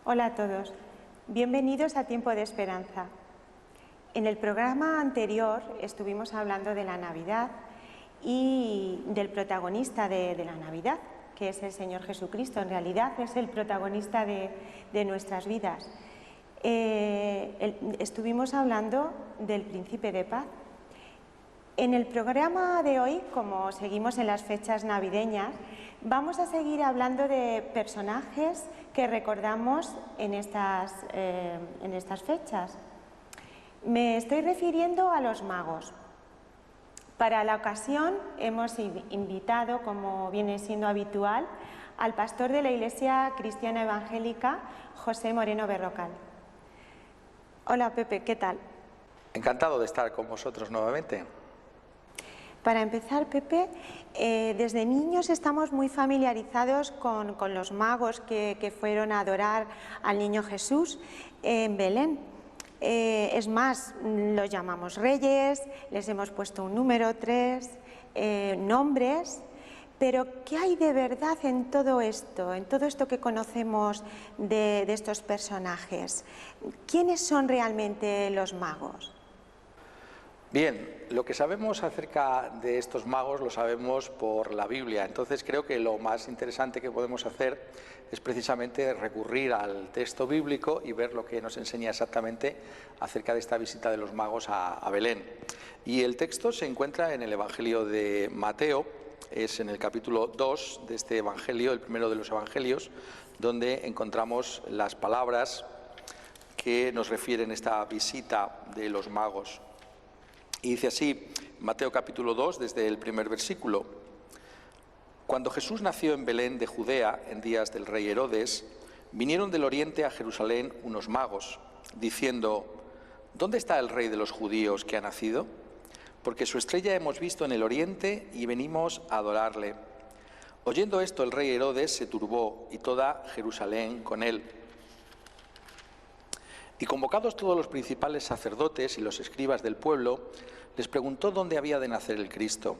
Hola a todos, bienvenidos a Tiempo de Esperanza. En el programa anterior estuvimos hablando de la Navidad y del protagonista de la Navidad, que es el Señor Jesucristo. En realidad es el protagonista de nuestras vidas. Estuvimos hablando del Príncipe de Paz. En el programa de hoy, como seguimos en las fechas navideñas, vamos a seguir hablando de personajes que recordamos en estas fechas. Me estoy refiriendo a los magos. Para la ocasión hemos invitado, como viene siendo habitual, al pastor de la Iglesia Cristiana Evangélica, José Moreno Berrocal. Hola Pepe, ¿qué tal? Encantado de estar con vosotros nuevamente. Para empezar, Pepe, desde niños estamos muy familiarizados con los magos que fueron a adorar al niño Jesús en Belén. Es más, los llamamos reyes, les hemos puesto un número, 3, nombres, pero ¿qué hay de verdad en todo esto que conocemos de estos personajes? ¿Quiénes son realmente los magos? Bien, lo que sabemos acerca de estos magos lo sabemos por la Biblia, entonces creo que lo más interesante que podemos hacer es precisamente recurrir al texto bíblico y ver lo que nos enseña exactamente acerca de esta visita de los magos a Belén. Y el texto se encuentra en el Evangelio de Mateo, es en el capítulo 2 de este Evangelio, el primero de los Evangelios, donde encontramos las palabras que nos refieren a esta visita de los magos. Y dice así, Mateo capítulo 2, desde el primer versículo: Cuando Jesús nació en Belén de Judea, en días del rey Herodes, vinieron del oriente a Jerusalén unos magos, diciendo: ¿Dónde está el rey de los judíos que ha nacido? Porque su estrella hemos visto en el oriente y venimos a adorarle. Oyendo esto, el rey Herodes se turbó y toda Jerusalén con él. Y convocados todos los principales sacerdotes y los escribas del pueblo, les preguntó dónde había de nacer el Cristo.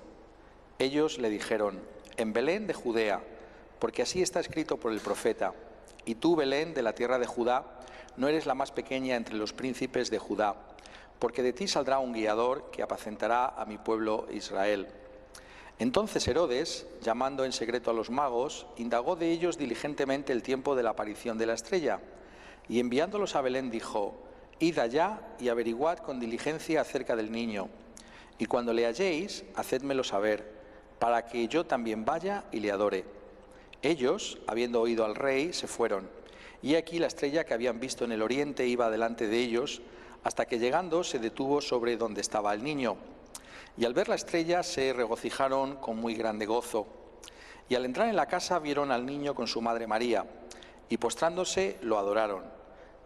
Ellos le dijeron: en Belén de Judea, porque así está escrito por el profeta: y tú, Belén, de la tierra de Judá, no eres la más pequeña entre los príncipes de Judá, porque de ti saldrá un guiador que apacentará a mi pueblo Israel. Entonces Herodes, llamando en secreto a los magos, indagó de ellos diligentemente el tiempo de la aparición de la estrella, y enviándolos a Belén dijo: id allá y averiguad con diligencia acerca del niño, y cuando le halléis, hacédmelo saber, para que yo también vaya y le adore. Ellos, habiendo oído al rey, se fueron, y aquí la estrella que habían visto en el oriente iba delante de ellos, hasta que llegando se detuvo sobre donde estaba el niño. Y al ver la estrella se regocijaron con muy grande gozo. Y al entrar en la casa vieron al niño con su madre María, y postrándose lo adoraron.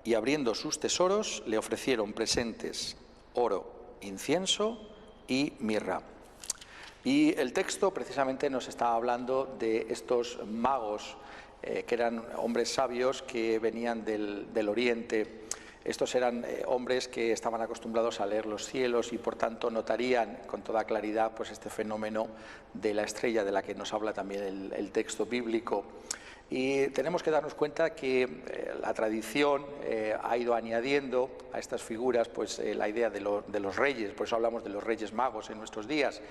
Y abriendo sus tesoros le ofrecieron presentes: oro, incienso y mirra. Y el texto precisamente nos está hablando de estos magos, que eran hombres sabios que venían del oriente. Estos eran hombres que estaban acostumbrados a leer los cielos y por tanto notarían con toda claridad pues este fenómeno de la estrella de la que nos habla también el texto bíblico. Y tenemos que darnos cuenta que la tradición ha ido añadiendo a estas figuras pues, la idea de los reyes, por eso hablamos de los reyes magos en nuestros días.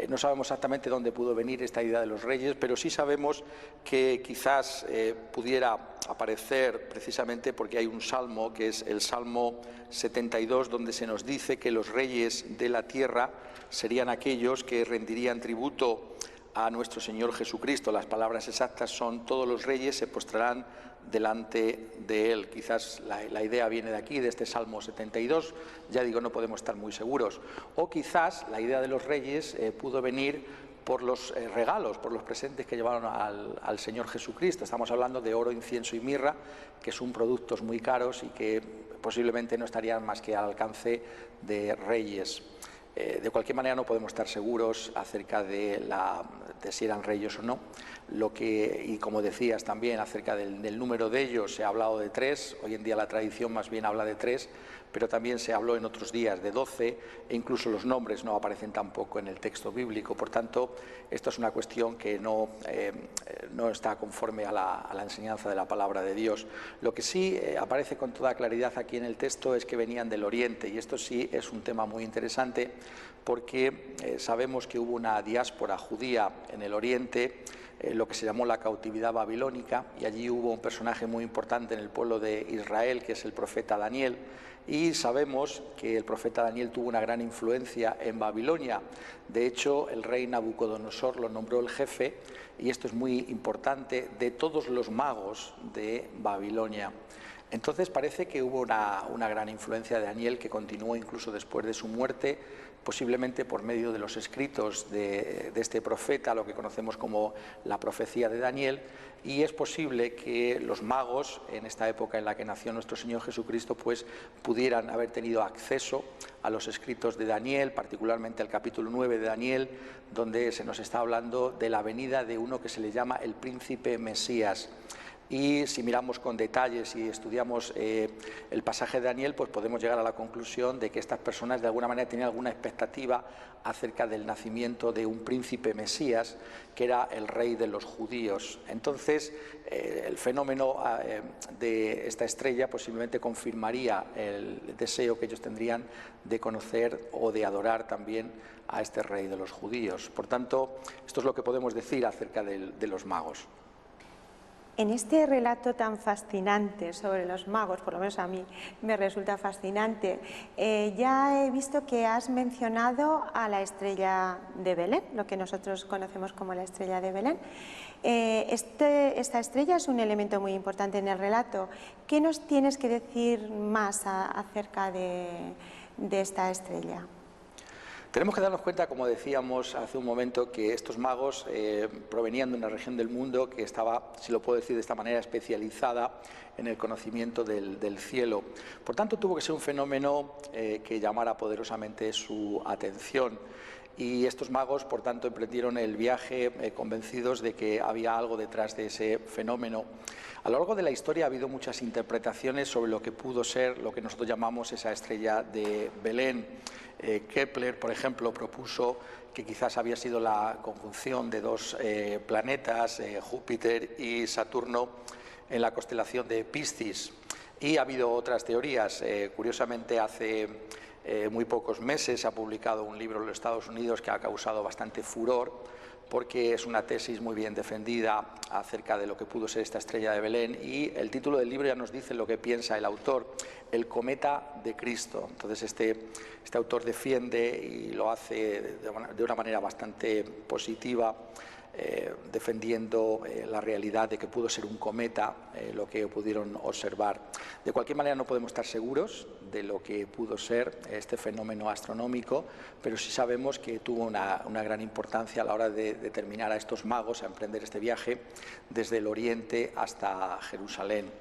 No sabemos exactamente dónde pudo venir esta idea de los reyes, pero sí sabemos que quizás pudiera aparecer precisamente porque hay un salmo, que es el Salmo 72, donde se nos dice que los reyes de la tierra serían aquellos que rendirían tributo a nuestro Señor Jesucristo. Las palabras exactas son: todos los reyes se postrarán delante de Él. Quizás la idea viene de aquí, de este Salmo 72, ya digo, no podemos estar muy seguros. O quizás la idea de los reyes pudo venir por los regalos, por los presentes que llevaron al Señor Jesucristo. Estamos hablando de oro, incienso y mirra, que son productos muy caros y que posiblemente no estarían más que al alcance de reyes. De cualquier manera no podemos estar seguros acerca de si eran reyes o no. Y como decías también, acerca del número de ellos se ha hablado de 3, hoy en día la tradición más bien habla de 3, pero también se habló en otros días de 12, e incluso los nombres no aparecen tampoco en el texto bíblico. Por tanto, esto es una cuestión que no está conforme a la enseñanza de la palabra de Dios. Lo que sí aparece con toda claridad aquí en el texto es que venían del Oriente, y esto sí es un tema muy interesante, porque sabemos que hubo una diáspora judía en el Oriente, lo que se llamó la cautividad babilónica, y allí hubo un personaje muy importante en el pueblo de Israel, que es el profeta Daniel, y sabemos que el profeta Daniel tuvo una gran influencia en Babilonia. De hecho, el rey Nabucodonosor lo nombró el jefe, y esto es muy importante, de todos los magos de Babilonia. Entonces parece que hubo una gran influencia de Daniel que continuó incluso después de su muerte, posiblemente por medio de los escritos de este profeta, lo que conocemos como la profecía de Daniel, y es posible que los magos, en esta época en la que nació nuestro Señor Jesucristo, pues pudieran haber tenido acceso a los escritos de Daniel, particularmente el capítulo 9 de Daniel, donde se nos está hablando de la venida de uno que se le llama el príncipe Mesías. Y si miramos con detalles y estudiamos el pasaje de Daniel, pues podemos llegar a la conclusión de que estas personas de alguna manera tenían alguna expectativa acerca del nacimiento de un príncipe Mesías, que era el rey de los judíos. Entonces, el fenómeno de esta estrella posiblemente confirmaría el deseo que ellos tendrían de conocer o de adorar también a este rey de los judíos. Por tanto, esto es lo que podemos decir acerca de los magos. En este relato tan fascinante sobre los magos, por lo menos a mí me resulta fascinante, ya he visto que has mencionado a la estrella de Belén, lo que nosotros conocemos como la estrella de Belén. Esta estrella es un elemento muy importante en el relato. ¿Qué nos tienes que decir más acerca de esta estrella? Tenemos que darnos cuenta, como decíamos hace un momento, que estos magos provenían de una región del mundo que estaba, si lo puedo decir de esta manera, especializada en el conocimiento del cielo. Por tanto, tuvo que ser un fenómeno que llamara poderosamente su atención. Y estos magos, por tanto, emprendieron el viaje convencidos de que había algo detrás de ese fenómeno. A lo largo de la historia ha habido muchas interpretaciones sobre lo que pudo ser lo que nosotros llamamos esa estrella de Belén. Kepler, por ejemplo, propuso que quizás había sido la conjunción de dos planetas, Júpiter y Saturno, en la constelación de Piscis. Y ha habido otras teorías. Curiosamente, hace muy pocos meses se ha publicado un libro en los Estados Unidos que ha causado bastante furor, porque es una tesis muy bien defendida acerca de lo que pudo ser esta estrella de Belén, y el título del libro ya nos dice lo que piensa el autor: el cometa de Cristo. Entonces este autor defiende, y lo hace de una manera bastante positiva, defendiendo la realidad de que pudo ser un cometa, lo que pudieron observar. De cualquier manera no podemos estar seguros de lo que pudo ser este fenómeno astronómico, pero sí sabemos que tuvo una gran importancia a la hora de determinar a estos magos a emprender este viaje desde el Oriente hasta Jerusalén.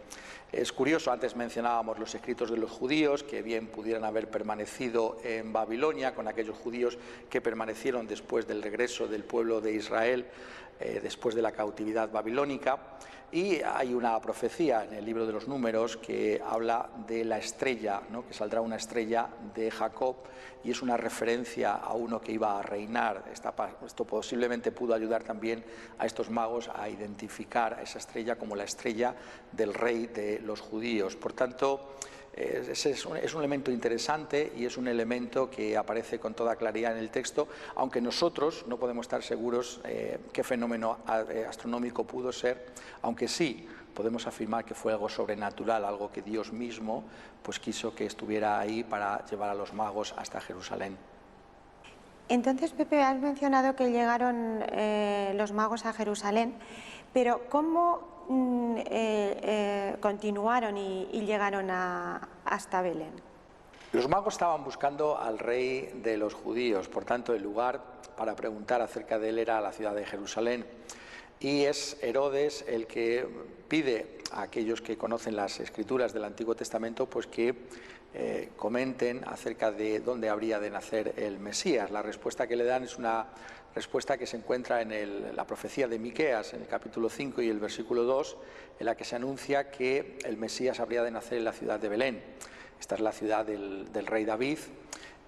Es curioso, antes mencionábamos los escritos de los judíos, que bien pudieran haber permanecido en Babilonia, con aquellos judíos que permanecieron después del regreso del pueblo de Israel, después de la cautividad babilónica. Y hay una profecía en el libro de los Números que habla de la estrella, ¿no?, que saldrá una estrella de Jacob, y es una referencia a uno que iba a reinar. Esto posiblemente pudo ayudar también a estos magos a identificar a esa estrella como la estrella del rey de los judíos. Por tanto, es un elemento interesante, y es un elemento que aparece con toda claridad en el texto, aunque nosotros no podemos estar seguros qué fenómeno astronómico pudo ser, aunque sí podemos afirmar que fue algo sobrenatural, algo que Dios mismo pues quiso que estuviera ahí para llevar a los magos hasta Jerusalén. Entonces, Pepe, has mencionado que llegaron los magos a Jerusalén, pero ¿cómo continuaron y llegaron hasta Belén? Los magos estaban buscando al rey de los judíos, por tanto el lugar para preguntar acerca de él era la ciudad de Jerusalén. Y es Herodes el que pide a aquellos que conocen las escrituras del Antiguo Testamento, pues que comenten acerca de dónde habría de nacer el Mesías. La respuesta que le dan es una respuesta que se encuentra en la profecía de Miqueas, en el capítulo 5 y el versículo 2, en la que se anuncia que el Mesías habría de nacer en la ciudad de Belén. Esta es la ciudad del rey David,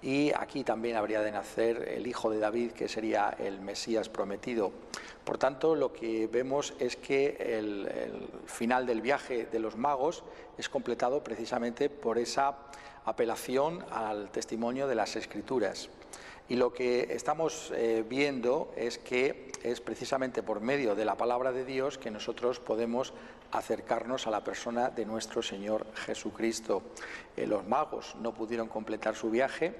y aquí también habría de nacer el hijo de David, que sería el Mesías prometido. Por tanto, lo que vemos es que el final del viaje de los magos es completado precisamente por esa apelación al testimonio de las Escrituras. Y lo que estamos viendo es que es precisamente por medio de la palabra de Dios que nosotros podemos acercarnos a la persona de nuestro Señor Jesucristo. Los magos no pudieron completar su viaje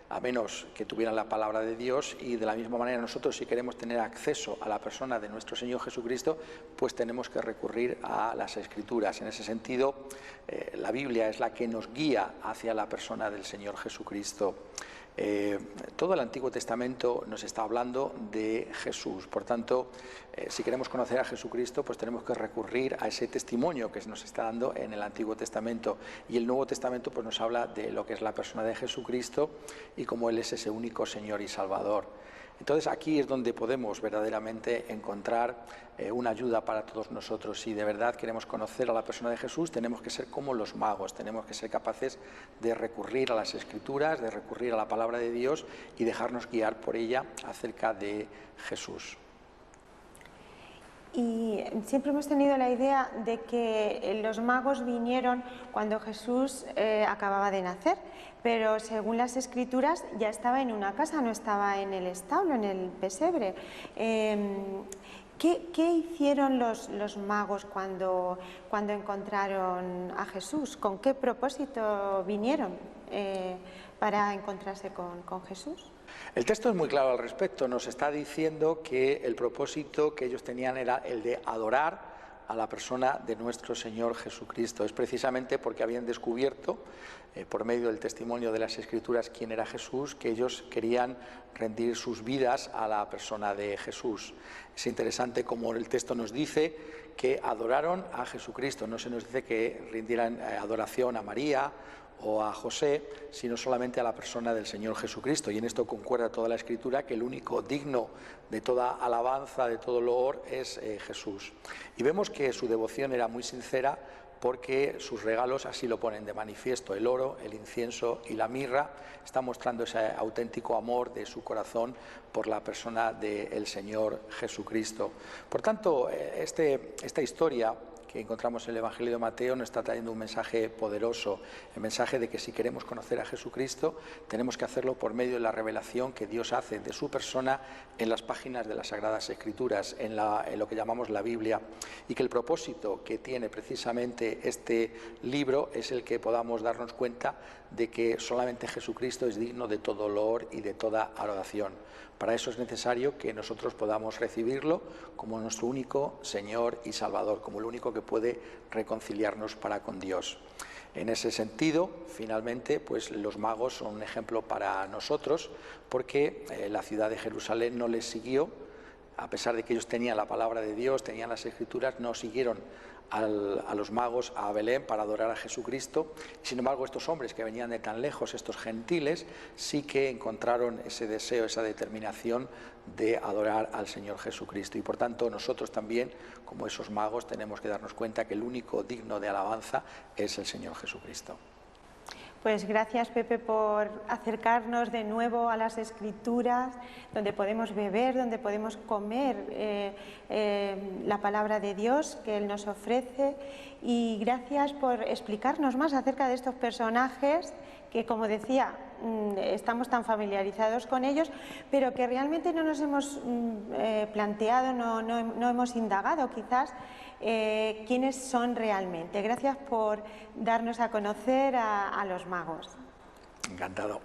a menos que tuvieran la palabra de Dios, y de la misma manera nosotros, si queremos tener acceso a la persona de nuestro Señor Jesucristo, pues tenemos que recurrir a las Escrituras. En ese sentido, la Biblia es la que nos guía hacia la persona del Señor Jesucristo. Todo el Antiguo Testamento nos está hablando de Jesús. Por tanto, si queremos conocer a Jesucristo, pues tenemos que recurrir a ese testimonio que nos está dando en el Antiguo Testamento. Y el Nuevo Testamento pues nos habla de lo que es la persona de Jesucristo y cómo Él es ese único Señor y Salvador. Entonces aquí es donde podemos verdaderamente encontrar una ayuda para todos nosotros. Si de verdad queremos conocer a la persona de Jesús, tenemos que ser como los magos, tenemos que ser capaces de recurrir a las Escrituras, de recurrir a la palabra de Dios y dejarnos guiar por ella acerca de Jesús. Y siempre hemos tenido la idea de que los magos vinieron cuando Jesús acababa de nacer, pero según las Escrituras ya estaba en una casa, no estaba en el establo, en el pesebre. ¿Qué hicieron los magos cuando encontraron a Jesús? ¿Con qué propósito vinieron para encontrarse con Jesús? El texto es muy claro al respecto. Nos está diciendo que el propósito que ellos tenían era el de adorar a la persona de nuestro Señor Jesucristo. Es precisamente porque habían descubierto, por medio del testimonio de las Escrituras, quién era Jesús, que ellos querían rendir sus vidas a la persona de Jesús. Es interesante como el texto nos dice que adoraron a Jesucristo. No se nos dice que rindieran adoración a María o a José, sino solamente a la persona del Señor Jesucristo. Y en esto concuerda toda la Escritura, que el único digno de toda alabanza, de todo loor, es Jesús. Y vemos que su devoción era muy sincera, porque sus regalos así lo ponen de manifiesto. El oro, el incienso y la mirra están mostrando ese auténtico amor de su corazón por la persona del Señor Jesucristo. Por tanto, esta historia que encontramos en el Evangelio de Mateo nos está trayendo un mensaje poderoso, el mensaje de que si queremos conocer a Jesucristo tenemos que hacerlo por medio de la revelación que Dios hace de su persona en las páginas de las Sagradas Escrituras, en lo que llamamos la Biblia, y que el propósito que tiene precisamente este libro es el que podamos darnos cuenta de que solamente Jesucristo es digno de todo loor y de toda adoración. Para eso es necesario que nosotros podamos recibirlo como nuestro único Señor y Salvador, como el único que puede reconciliarnos para con Dios. En ese sentido, finalmente, pues los magos son un ejemplo para nosotros, porque la ciudad de Jerusalén no les siguió, a pesar de que ellos tenían la palabra de Dios, tenían las Escrituras, no siguieron a los magos a Belén para adorar a Jesucristo. Sin embargo, estos hombres que venían de tan lejos, estos gentiles, sí que encontraron ese deseo, esa determinación de adorar al Señor Jesucristo. Y por tanto, nosotros también, como esos magos, tenemos que darnos cuenta que el único digno de alabanza es el Señor Jesucristo. Pues gracias, Pepe, por acercarnos de nuevo a las Escrituras, donde podemos beber, donde podemos comer la palabra de Dios que Él nos ofrece. Y gracias por explicarnos más acerca de estos personajes que, como decía, estamos tan familiarizados con ellos, pero que realmente no nos hemos planteado, no hemos indagado quizás quiénes son realmente. Gracias por darnos a conocer a los magos. Encantado.